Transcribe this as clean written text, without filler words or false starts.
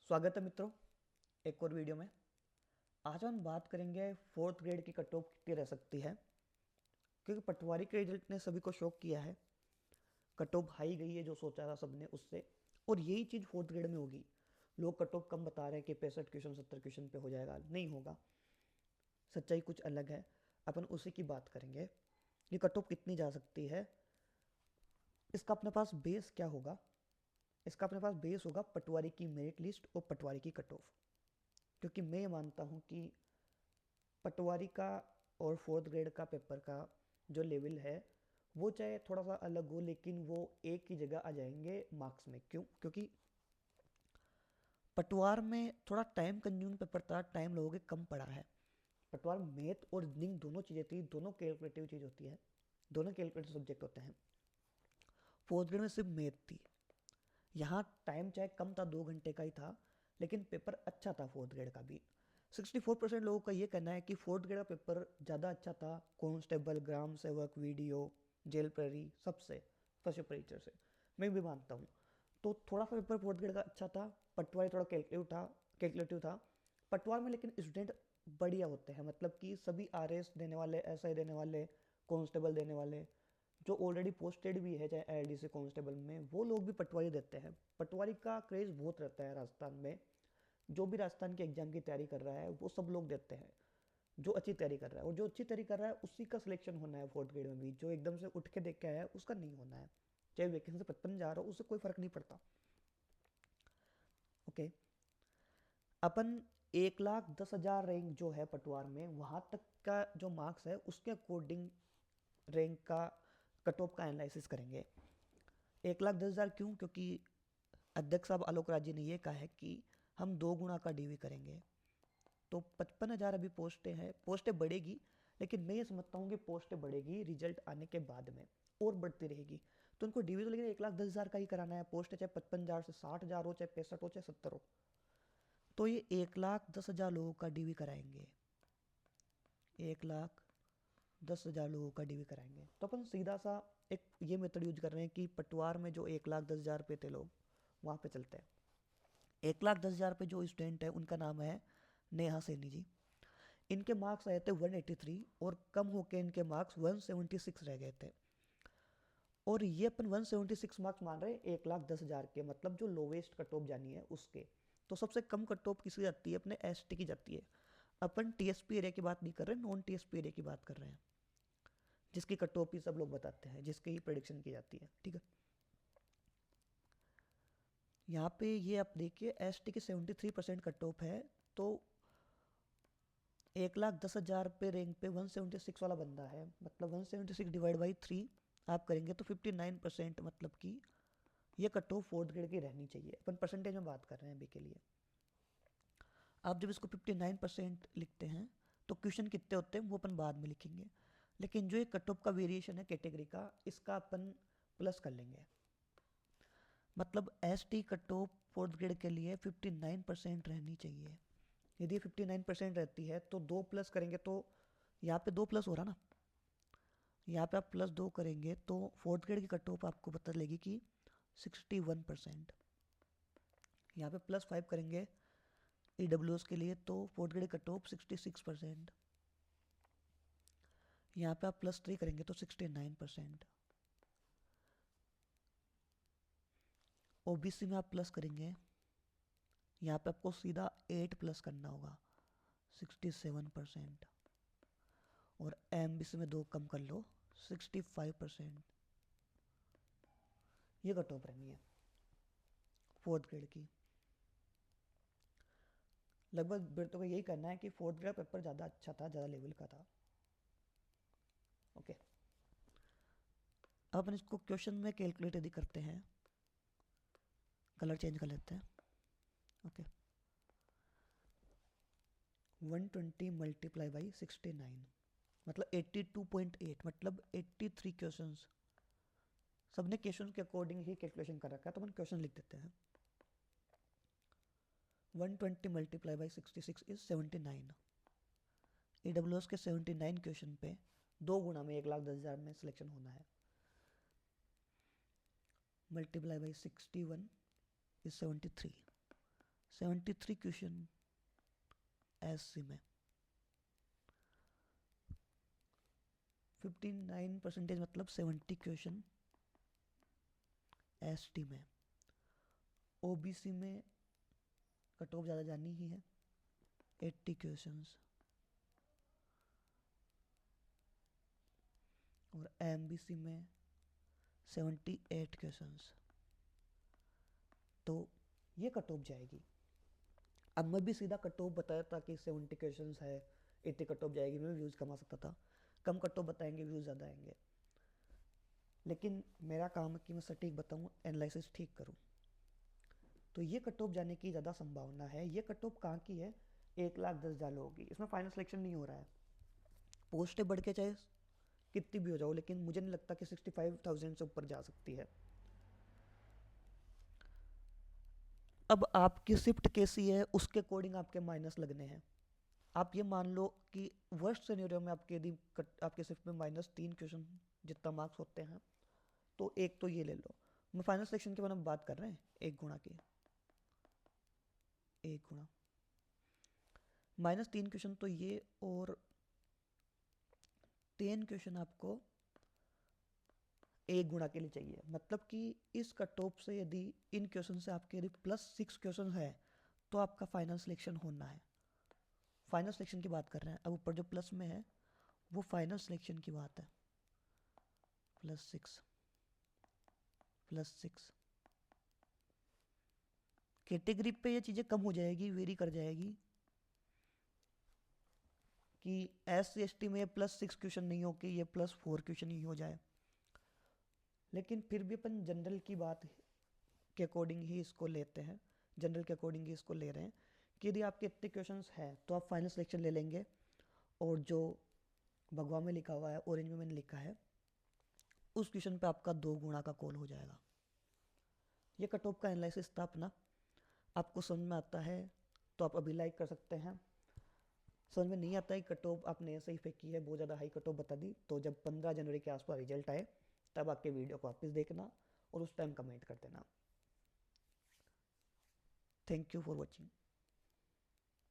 स्वागत है मित्रों एक और वीडियो में। आज हम बात करेंगे फोर्थ ग्रेड की कट ऑफ कितनी रह सकती है, क्योंकि पटवारी के रिजल्ट ने सभी को शॉक किया है। कट ऑफ हाई गई है जो सोचा था सबने उससे, और यही चीज़ फोर्थ ग्रेड में होगी। लोग कट ऑफ कम बता रहे हैं कि 65 क्वेश्चन 70 क्वेश्चन पे हो जाएगा, नहीं होगा। सच्चाई कुछ अलग है। अपन उसी की बात करेंगे कि कट ऑफ कितनी जा सकती है। इसका अपने पास बेस क्या होगा? इसका अपने पास बेस होगा पटवारी की मेरिट लिस्ट और पटवारी की कट ऑफ। क्योंकि मैं ये मानता हूँ कि पटवारी का और फोर्थ ग्रेड का पेपर का जो लेवल है वो चाहे थोड़ा सा अलग हो, लेकिन वो एक ही जगह आ जाएंगे मार्क्स में। क्यों? क्योंकि पटवार में थोड़ा टाइम कंज्यूमिंग पेपर था, टाइम लोगों के कम पड़ा है। पटवार में मैथ और रीजनिंग दोनों चीज़ें थी, दोनों कैलकुलेटिव चीज़ होती है, दोनों कैलकुलेटिव सब्जेक्ट होते हैं। फोर्थ ग्रेड में सिर्फ मैथ थी। यहाँ टाइम चाहे कम था, 2 घंटे का ही था, लेकिन पेपर अच्छा था फोर्थ ग्रेड का भी। 64% लोगों का ये कहना है कि फोर्थ ग्रेड का पेपर ज़्यादा अच्छा था कांस्टेबल, ग्राम सेवक, वीडियो, जेल प्रहरी सबसे, फर्स्ट परीक्षर से। मैं भी मानता हूँ। तो थोड़ा सा पेपर फोर्थ ग्रेड का अच्छा था। पटवारी थोड़ा कैलकुलेटिव था पटवार में, लेकिन स्टूडेंट बढ़िया होते हैं, मतलब कि सभी आरएस देने वाले, एसआई देने वाले, कांस्टेबल देने वाले, जो ऑलरेडी पोस्टेड भी है चाहे एलडीसी कांस्टेबल में, वो लोग भी पटवारी देते हैं। पटवारी का क्रेज़ बहुत रहता है राजस्थान में। जो भी राजस्थान के एग्जाम की तैयारी कर रहा है वो सब लोग देते हैं, जो अच्छी तैयारी कर रहा है। और जो अच्छी तैयारी कर रहा है उसी का सिलेक्शन होना है फोर्थ ग्रेड में भी। जो एकदम से उठ के देख के आया है उसका नहीं होना है। चाहे वैकेंसी 55 जा रहा हो, उससे कोई फर्क नहीं पड़ता। ओके। अपन 1,10,000 रैंक जो है पटवार में, वहां तक का जो मार्क्स है उसके अकॉर्डिंग रैंक का कट ऑफ का एनालिसिस करेंगे। 1,10,000 क्यों? क्योंकि अध्यक्ष साहब आलोक राज जी ने यह कहा है कि हम 2 गुना का डीवी करेंगे। तो 55,000 अभी पोस्टें हैं, पोस्टें बढ़ेगी, लेकिन मैं ये समझता हूँ कि पोस्टें बढ़ेगी रिजल्ट आने के बाद में और बढ़ती रहेगी। तो उनको डीवी तो लेकिन 1,10,000 का ही कराना है। पोस्ट चाहे 55,000 से 60,000 हो, चाहे 65 हो, चाहे 70 हो। तो ये 1,10,000 लोगों का डीवी कराएंगे। 1,10,000 लोगों का डीवी कराएंगे। तो अपन सीधा सा एक ये मेथड यूज कर रहे हैं कि पटवार में जो 1,10,000 पे थे लोग, वहाँ पे चलते हैं। 1,10,000 पे जो स्टूडेंट है उनका नाम है नेहा सैनी जी। इनके मार्क्स आए थे 183 और कम होके इनके मार्क्स 176 रह गए थे। और ये अपन 176 मार्क्स मान रहे हैं 1,10,000 के, मतलब जो लोवेस्ट कट ऑफ जानी है उसके। तो सबसे कम कट ऑफ किसी जाती है? अपने एसटी की जाती है। अपन टीएसपी एरिया की बात नहीं कर रहे, नॉन टीएसपी एरिया की बात कर रहे हैं, जिसकी कट ऑफ ही सब लोग बताते हैं, जिसकी ही प्रेडिक्शन की जाती है। ठीक है। यहाँ पे ये आप देखिए एसटी की 73% कट ऑफ है। तो 1,10,000 पे रैंक पे 176 वाला बंदा है, मतलब 176 डिवाइड बाई 3 आप करेंगे तो 59%, मतलब कि ये कट ऑफ फोर्थ ग्रेड की रहनी चाहिए। अपन परसेंटेज में बात कर रहे हैं अभी के लिए। आप जब इसको 59% लिखते हैं तो क्वेश्चन कितने होते हैं वो अपन बाद में लिखेंगे, लेकिन जो ये कट ऑफ का वेरिएशन है कैटेगरी का, इसका अपन प्लस कर लेंगे। मतलब S T cut off fourth grade के लिए 59% रहनी चाहिए। यदि 59% रहती है तो 2 प्लस करेंगे तो यहाँ पे 2 प्लस हो रहा ना, यहाँ पे आप +2 करेंगे तो फोर्थ ग्रेड की कट ऑफ आपको पता लगेगी कि 61%। यहाँ पे +5 करेंगे ईडब्ल्यूएस के लिए तो फोर्थ ग्रेड कट ऑफ 66%। यहाँ पे आप +3 करेंगे तो 69%। ओबीसी में आप प्लस करेंगे, यहाँ पे आपको सीधा 8 प्लस करना होगा, 67%। और एमबीसी में 2 कम कर लो, 65%। ये कट ऑफ रहनी है फोर्थ ग्रेड की। लगभग बिरतों का यही करना है कि फोर्थ ग्रेड पेपर ज़्यादा अच्छा था, ज़्यादा लेवल का था। ओके। अब अपन इसको क्वेश्चन में कैलकुलेट यदि करते हैं, कलर चेंज कर लेते हैं। ओके। 120 मल्टीप्लाई बाई 69 मतलब 82.8, मतलब 83 क्वेश्चंस। सबने क्वेश्चन के अकॉर्डिंग ही कैलकुलेशन कर रखा है, तो अपन क्वेश्चन लिख देते हैं। 120 मल्टीप्लाई बाई 66 इज 79। ईडब्ल्यूएस के 79 क्वेश्चन पे 2 गुना में 1,10,000 में सिलेक्शन होना है। Multiply by 61 is 73। 73 question SC में, 59% मतलब 70 क्वेश्चन एसटी में। ओबीसी में कट ऑफ ज़्यादा जानी ही है, 80 क्वेश्चंस, और एमबीसी में 78 क्वेश्चंस। तो ये कट ऑफ जाएगी। अब मैं भी सीधा कट ऑफ बताया था कि 70 क्वेश्चंस है, 80 कट ऑफ जाएगी, मैं व्यूज़ कमा सकता था। कम कट ऑफ बताएंगे, व्यूज़ ज़्यादा आएंगे। लेकिन मेरा काम है कि मैं सटीक बताऊँ, एनालिसिस ठीक करूँ। तो ये कट ऑफ जाने की ज़्यादा संभावना है। ये कट ऑफ कहाँ की है? 1,10,000 होगी। इसमें फाइनल सिलेक्शन नहीं हो रहा है। पोस्टें बढ़ के चाहे कितनी भी हो जाओ, लेकिन मुझे नहीं लगता कि 65,000 से ऊपर जा सकती है। अब आपकी शिफ्ट कैसी है उसके अकॉर्डिंग आपके माइनस लगने हैं। आप ये मान लो कि वर्स्ट सिनेरियो में आपके यदि आपके शिफ्ट में -3 क्वेश्चन जितना मार्क्स होते हैं, तो एक तो ये ले लो। मैं फाइनल सिलेक्शन के बारे में बात कर रहे हैं, 1 गुणा की, 1 गुणा -3 क्वेश्चन तो ये, और 10 क्वेश्चन आपको 1 गुणा के लिए चाहिए। मतलब कि इस कट ऑफ से यदि इन क्वेश्चन से आपके यदि +6 क्वेश्चन है तो आपका फाइनल सिलेक्शन होना है। फाइनल सिलेक्शन की बात कर रहे हैं। अब ऊपर जो प्लस में है वो फाइनल सिलेक्शन की बात है। +6 +6 कैटेगरी पे ये चीज़ें कम हो जाएगी, वेरी कर जाएगी कि SC/ST में +6 क्वेश्चन नहीं हो कि ये +4 क्वेश्चन ही हो जाए। लेकिन फिर भी अपन जनरल की बात के अकॉर्डिंग ही इसको लेते हैं, जनरल के अकॉर्डिंग ही इसको ले रहे हैं कि यदि आपके इतने क्वेश्चंस हैं तो आप फाइनल सिलेक्शन ले लेंगे, और जो भगवा में लिखा हुआ है, ऑरेंज में मैंने लिखा है, उस क्वेश्चन पे आपका 2 गुणा का कॉल हो जाएगा। ये कट ऑफ का एनालिसिस था अपना। आपको समझ में आता है तो आप अभी लाइक कर सकते हैं। समझ में नहीं आता है कट ऑफ आपने ऐसे ही फेंकी है, बहुत ज़्यादा हाई कट ऑफ बता दी, तो जब 15 जनवरी के आसपास रिजल्ट आए तब आपके वीडियो को वापस देखना और उस टाइम कमेंट कर देना। Thank you for watching.